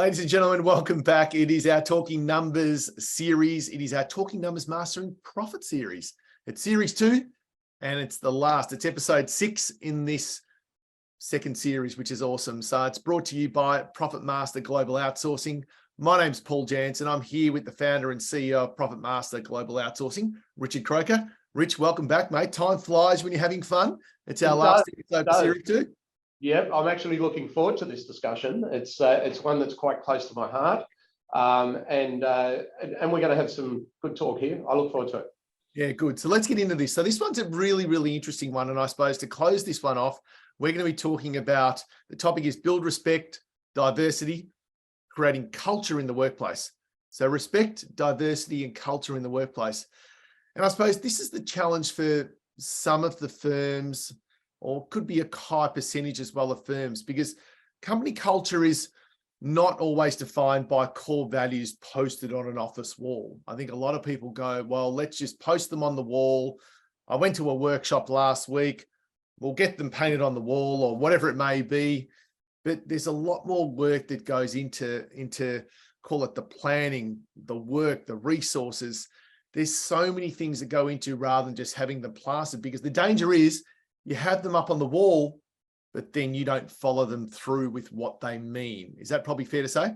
Ladies and gentlemen, welcome back. It is our Talking Numbers series. It is our Talking Numbers Mastering Profit series. It's series 2, and it's the last. It's episode 6 in this second series, which is awesome. So it's brought to you by Profitmaster Global Outsourcing. My name's Paul Jansz, and I'm here with the founder and CEO of Profitmaster Global Outsourcing, Richard Croaker. Rich, welcome back, mate. Time flies when you're having fun. It's our last episode of series 2. Yep, I'm actually looking forward to this discussion. It's one that's quite close to my heart, and we're going to have some good talk here. I look forward to it. Yeah, good. So let's get into this. So this one's a really, really interesting one, and I suppose to close this one off, we're going to be talking about, the topic is build respect, diversity, creating culture in the workplace. So respect, diversity, and culture in the workplace. And I suppose this is the challenge for some of the firms, or could be a high percentage as well of firms, because company culture is not always defined by core values posted on an office wall. I think a lot of people go, well, let's just post them on the wall. I went to a workshop last week. We'll get them painted on the wall or whatever it may be. But there's a lot more work that goes into call it the planning, the work, the resources. There's so many things that go into rather than just having them plastered, because the danger is you have them up on the wall, but then you don't follow them through with what they mean. Is that probably fair to say?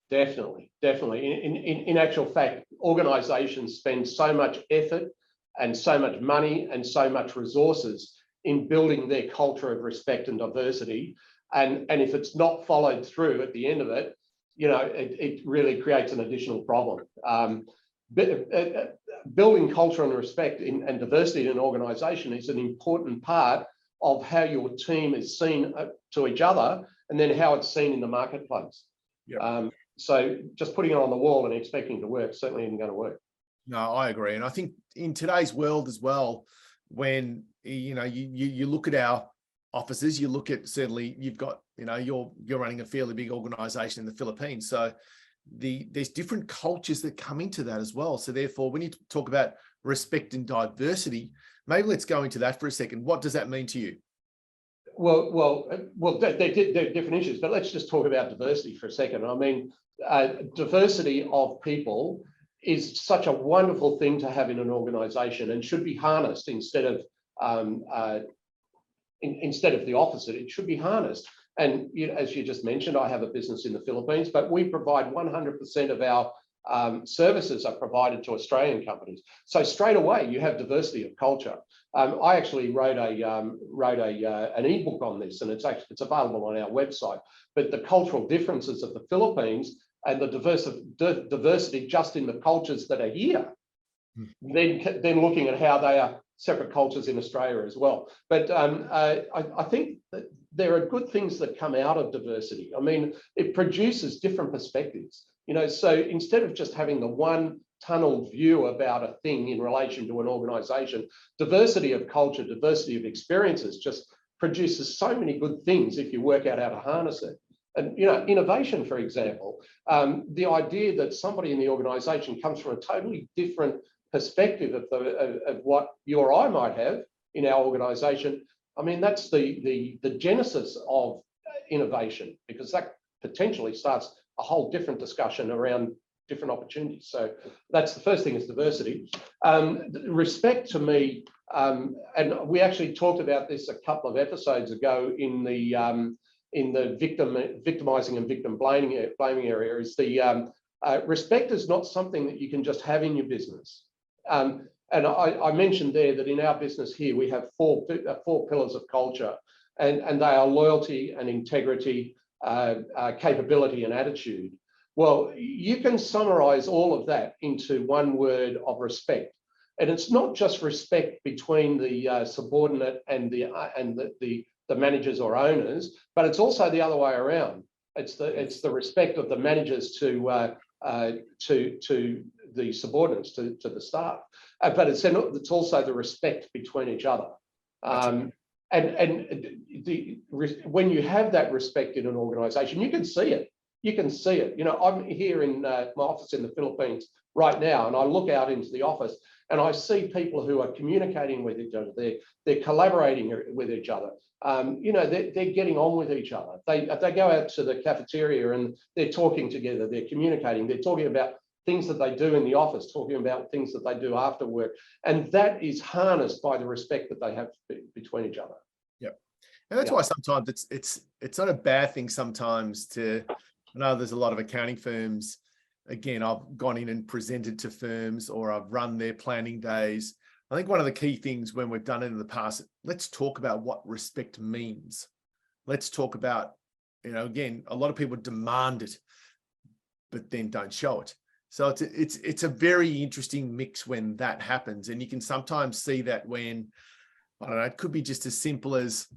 Definitely. In actual fact, organisations spend so much effort and so much money and so much resources in building their culture of respect and diversity. And if it's not followed through at the end of it, it really creates an additional problem. Building culture and respect and diversity in an organisation is an important part of how your team is seen to each other, and then how it's seen in the marketplace. Yep. So just putting it on the wall and expecting it to work certainly isn't going to work. No, I agree. And I think in today's world as well, when you look at our offices, you look at, certainly you've got, you're running a fairly big organisation in the Philippines. So there's different cultures that come into that as well. So therefore, when you talk about respect and diversity, maybe let's go into that for a second. What does that mean to you? Well, they're different issues, but let's just talk about diversity for a second. I mean, diversity of people is such a wonderful thing to have in an organisation, and should be harnessed instead of the opposite. It should be harnessed. And as you just mentioned, I have a business in the Philippines, but we provide 100% of our services are provided to Australian companies. So straight away, you have diversity of culture. I actually wrote an ebook on this, and it's available on our website. But the cultural differences of the Philippines and the diversity just in the cultures that are here, then looking at how they are separate cultures in Australia as well. But I think that there are good things that come out of diversity. I mean, it produces different perspectives. So instead of just having the one tunnel view about a thing in relation to an organisation, diversity of culture, diversity of experiences just produces so many good things if you work out how to harness it. And innovation, for example, the idea that somebody in the organisation comes from a totally different perspective of what you or I might have in our organisation. I mean, that's the genesis of innovation, because that potentially starts a whole different discussion around different opportunities. So that's the first thing, is diversity. Respect, to me, and we actually talked about this a couple of episodes ago in the victimizing and victim blaming area, is the respect is not something that you can just have in your business. And I mentioned there that in our business here, we have four pillars of culture, and they are loyalty and integrity, capability and attitude. Well, you can summarize all of that into one word of respect. And it's not just respect between the subordinate and the managers or owners, but it's also the other way around. It's the respect of the managers to the subordinates, to the staff, but it's also the respect between each other. When you have that respect in an organisation, you can see it. You can see it. You know, I'm here in my office in the Philippines right now, and I look out into the office and I see people who are communicating with each other. They're collaborating with each other. You know, they're getting on with each other. They go out to the cafeteria and they're talking together. They're communicating. They're talking about things that they do in the office, talking about things that they do after work. And that is harnessed by the respect that they have between each other. Yep. And that's why sometimes it's not a bad thing sometimes to, I know there's a lot of accounting firms. Again, I've gone in and presented to firms, or I've run their planning days. I think one of the key things when we've done it in the past, let's talk about what respect means. Let's talk about, you know, again, a lot of people demand it, but then don't show it. So it's a very interesting mix when that happens. And you can sometimes see that when, I don't know, it could be just as simple as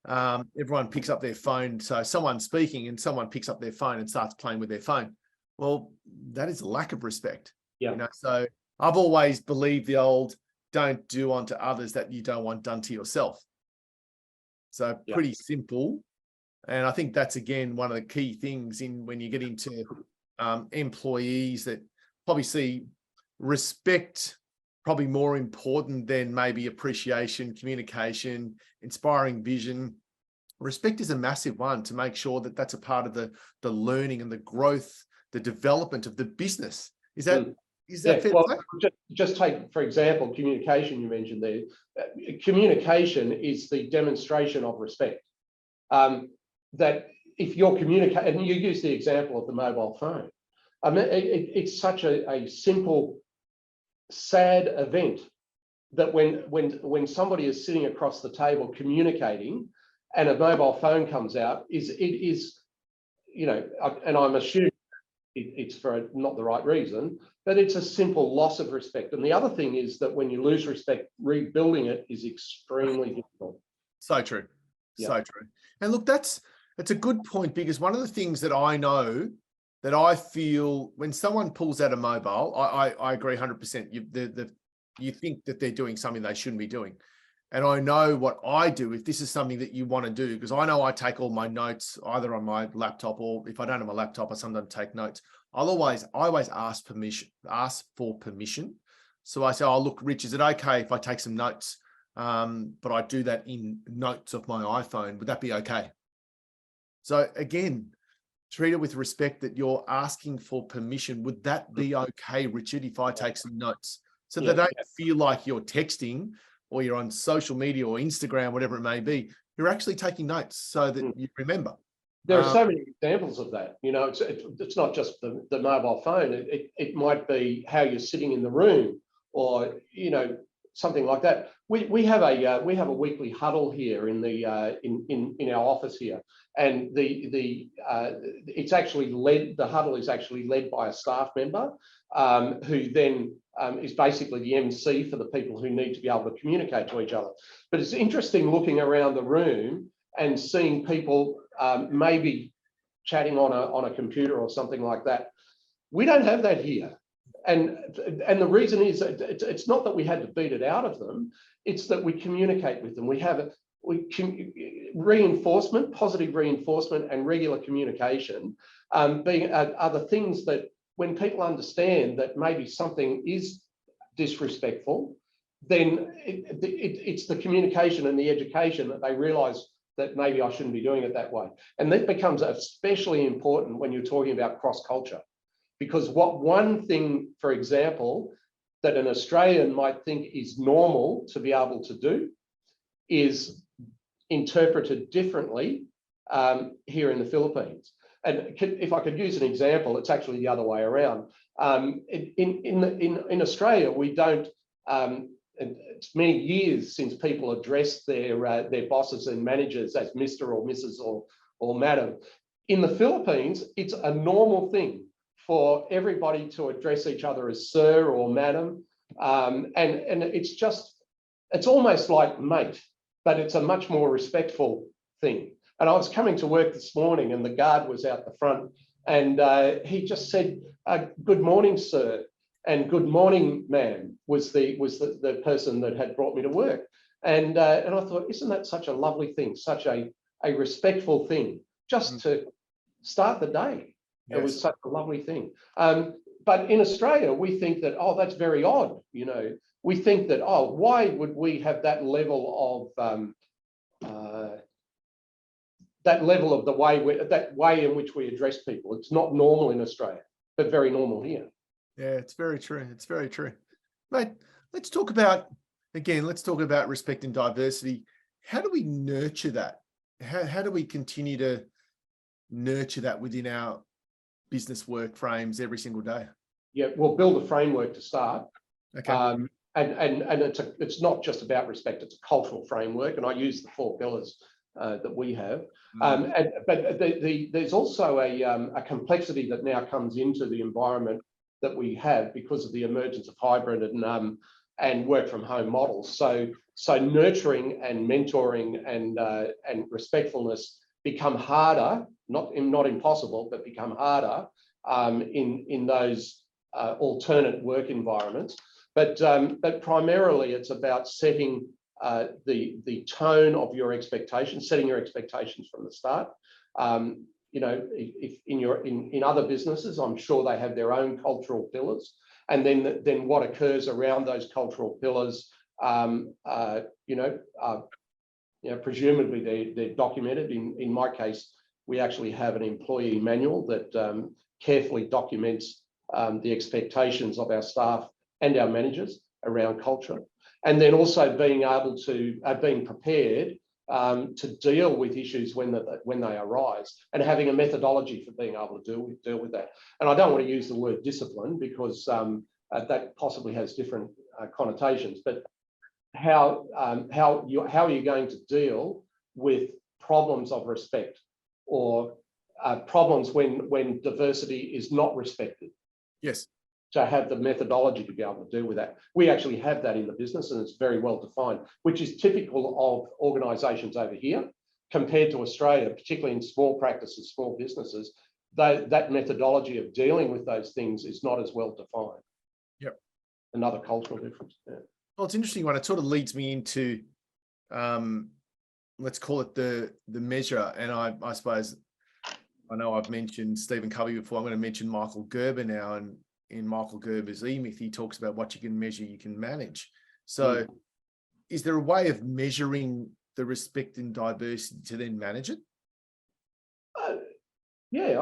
everyone picks up their phone. So someone's speaking and someone picks up their phone and starts playing with their phone. Well, that is a lack of respect. Yeah. You know, so I've always believed the old, don't do unto others that you don't want done to yourself. So pretty simple. And I think that's, again, one of the key things in when you get into employees that probably see respect probably more important than maybe appreciation, communication, inspiring vision. Respect is a massive one to make sure that that's a part of the learning and the growth, the development of the business. Is that fair? Well, just take, for example, communication you mentioned there. Communication is the demonstration of respect. That if you're communicating, and you use the example of the mobile phone, I mean, it's such a simple, sad event that when somebody is sitting across the table communicating and a mobile phone comes out, it is, you know, and I'm assuming it's for not the right reason, but it's a simple loss of respect. And the other thing is that when you lose respect, rebuilding it is extremely difficult. So true. So true. And look, that's a good point, because one of the things that I know that I feel when someone pulls out a mobile, I agree 100%. You think that they're doing something they shouldn't be doing. And I know what I do if this is something that you want to do, because I know I take all my notes either on my laptop, or if I don't have my laptop, I sometimes take notes. I always ask for permission. So I say, oh, look, Rich, is it okay if I take some notes? But I do that in notes of my iPhone. Would that be okay? So again, treat it with respect that you're asking for permission. Would that be okay, Richard, if I take some notes? So they don't feel like you're texting or you're on social media or Instagram, whatever it may be. You're actually taking notes so that you remember. There are so many examples of that. You know, it's not just the mobile phone. It might be how you're sitting in the room, or, you know, something like that. We have a weekly huddle here in our office here, and it's actually led. The huddle is actually led by a staff member who then is basically the MC for the people who need to be able to communicate to each other. But it's interesting looking around the room and seeing people maybe chatting on a computer or something like that. We don't have that here. And the reason is it's not that we had to beat it out of them, it's that we communicate with them. Reinforcement, positive reinforcement, and regular communication are the things that when people understand that maybe something is disrespectful, then it's the communication and the education that they realise that maybe I shouldn't be doing it that way. And that becomes especially important when you're talking about cross-culture. Because what one thing, for example, that an Australian might think is normal to be able to do is interpreted differently here in the Philippines. And if I could use an example, it's actually the other way around. In Australia, we don't. It's many years since people addressed their bosses and managers as Mr. or Mrs. or Madam. In the Philippines, it's a normal thing for everybody to address each other as sir or madam. And it's almost like mate, but it's a much more respectful thing. And I was coming to work this morning and the guard was out the front, and he just said, good morning, sir, and good morning, ma'am, was the person that had brought me to work. And I thought, isn't that such a lovely thing, such a respectful thing, just to start the day? It was such a lovely thing. But in Australia, we think that, oh, that's very odd. We think that, oh, why would we have that level of that way in which we address people? It's not normal in Australia, but very normal here. Yeah, it's very true. It's very true. Mate, let's talk about respect and diversity. How do we nurture that? How do we continue to nurture that within our business work frames every single day? Yeah, we'll build a framework to start. Okay. And it's not just about respect, it's a cultural framework. And I use the 4 pillars that we have. But there's also a complexity that now comes into the environment that we have because of the emergence of hybrid and work from home models. So nurturing and mentoring and respectfulness become harder, not impossible, but become harder in those alternate work environments. But primarily it's about setting the tone of your expectations, setting your expectations from the start. If in other businesses, I'm sure they have their own cultural pillars, and then what occurs around those cultural pillars, presumably they're documented. In my case, we actually have an employee manual that carefully documents the expectations of our staff and our managers around culture, and then also being able to being prepared to deal with issues when they arise, and having a methodology for being able to deal with that. And I don't want to use the word discipline because that possibly has different connotations. But how are you going to deal with problems of respect, or problems when diversity is not respected? Yes. To have the methodology to be able to deal with that. We actually have that in the business, and it's very well defined, which is typical of organisations over here compared to Australia, particularly in small practices, small businesses. That methodology of dealing with those things is not as well defined. Yep. Another cultural difference. Yeah. Well, it's interesting one. It sort of leads me into, let's call it the measure. And I suppose, I know I've mentioned Stephen Covey before. I'm going to mention Michael Gerber now, and in Michael Gerber's E-Myth, he talks about what you can measure, you can manage. So is there a way of measuring the respect and diversity to then manage it? Yeah,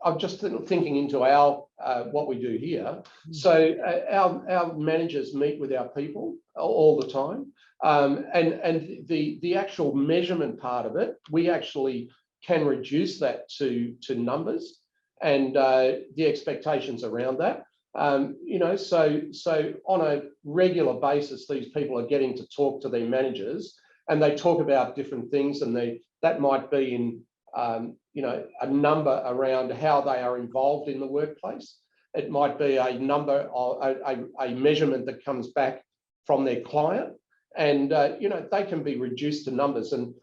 I'm just thinking into our what we do here. So our managers meet with our people all the time, and the actual measurement part of it, we actually can reduce that to numbers and the expectations around that. So on a regular basis, these people are getting to talk to their managers, and they talk about different things, and that might be in a number around how they are involved in the workplace. It might be a number or a measurement that comes back from their client, and they can be reduced to numbers. And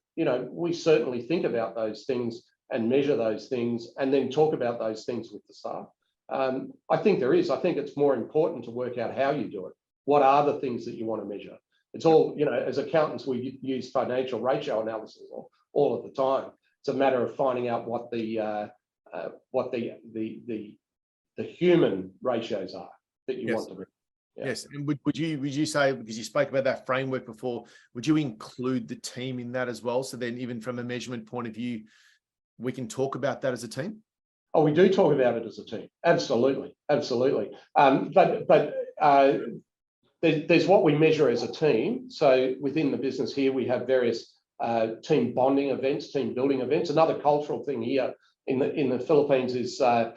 we certainly think about those things and measure those things, and then talk about those things with the staff. I think it's more important to work out how you do it. What are the things that you want to measure? It's all, as accountants, we use financial ratio analysis all of the time. It's a matter of finding out what the human ratios are that you want to measure. Yeah. Yes, and would you say, because you spoke about that framework before, would you include the team in that as well? So then, even from a measurement point of view, we can talk about that as a team? Oh, we do talk about it as a team. Absolutely. But there's what we measure as a team. So within the business here, we have various team bonding events, team building events. Another cultural thing here in the Philippines is that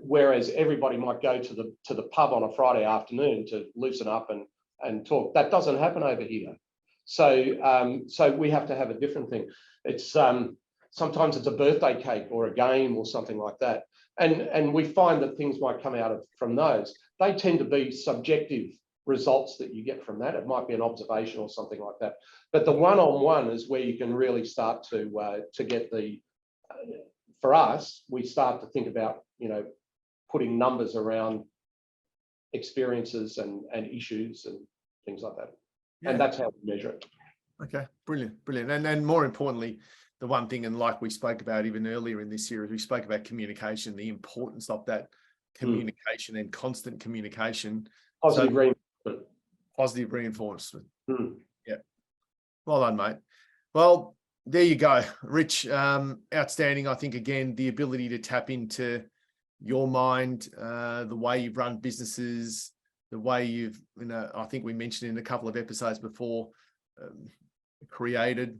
whereas everybody might go to the pub on a Friday afternoon to loosen up and talk, that doesn't happen over here. So we have to have a different thing. It's sometimes it's a birthday cake or a game or something like that. And we find that things might come out from those. They tend to be subjective results that you get from that. It might be an observation or something like that. But the one-on-one is where you can really start to get for us, we start to think about, putting numbers around experiences and issues and things like that. Yeah. And that's how we measure it. Okay, brilliant. And more importantly, the one thing, and like we spoke about even earlier in this series, we spoke about communication, the importance of that communication and constant communication. Positive reinforcement. Positive reinforcement. Yeah. Well done, mate. Well, there you go, Rich. Outstanding. I think, again, the ability to tap into your mind, the way you've run businesses, the way you've, I think we mentioned in a couple of episodes before, created,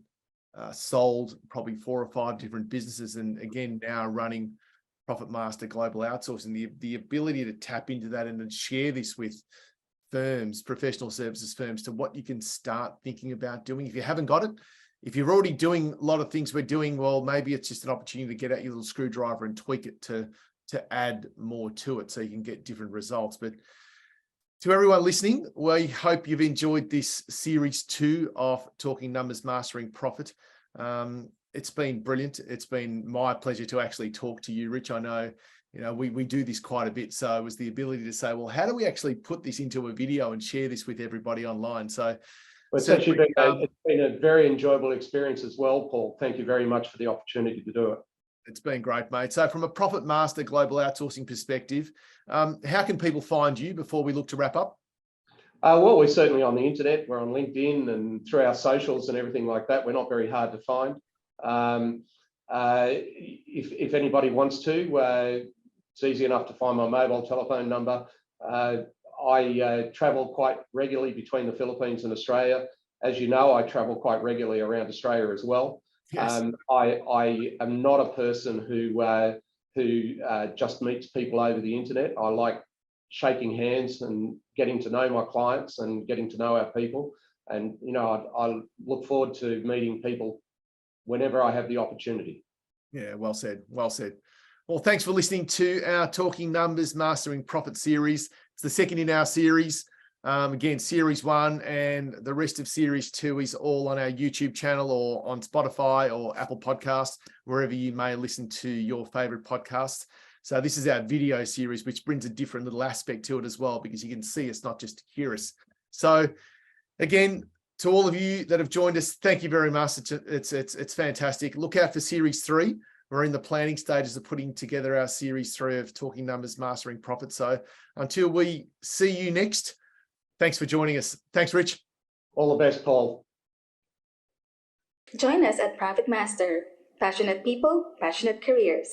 sold probably 4 or 5 different businesses, and again, now running Profitmaster Global Outsourcing, the ability to tap into that and then share this with firms, professional services firms, to what you can start thinking about doing. If you haven't got it, if you're already doing a lot of things we're doing, well, maybe it's just an opportunity to get out your little screwdriver and tweak it to add more to it so you can get different results. But to everyone listening, we hope you've enjoyed this series 2 of Talking Numbers, Mastering Profit. It's been brilliant. It's been my pleasure to actually talk to you, Rich. I know, we do this quite a bit. So it was the ability to say, well, how do we actually put this into a video and share this with everybody online? So well, it's actually been a very enjoyable experience as well, Paul. Thank you very much for the opportunity to do it. It's been great, mate. So from a Profitmaster Global Outsourcing perspective, how can people find you before we look to wrap up? Well, we're certainly on the internet. We're on LinkedIn and through our socials and everything like that. We're not very hard to find. If anybody wants to, it's easy enough to find my mobile telephone number. I travel quite regularly between the Philippines and Australia. As you know, I travel quite regularly around Australia as well. Yes. I am not a person who just meets people over the internet. I like shaking hands and getting to know my clients and getting to know our people. And, I look forward to meeting people whenever I have the opportunity. Yeah, well said. Well said. Well, thanks for listening to our Talking Numbers, Mastering Profit series. It's the second in our series. Again, series 1 and the rest of series 2 is all on our YouTube channel or on Spotify or Apple Podcasts, wherever you may listen to your favorite podcasts. So this is our video series, which brings a different little aspect to it as well, because you can see us, not just hear us. So again, to all of you that have joined us, thank you very much. It's fantastic. Look out for series 3. We're in the planning stages of putting together our series 3 of Talking Numbers, Mastering Profit. So until we see you next, thanks for joining us. Thanks, Rich. All the best, Paul. Join us at Profitmaster. Passionate people, passionate careers.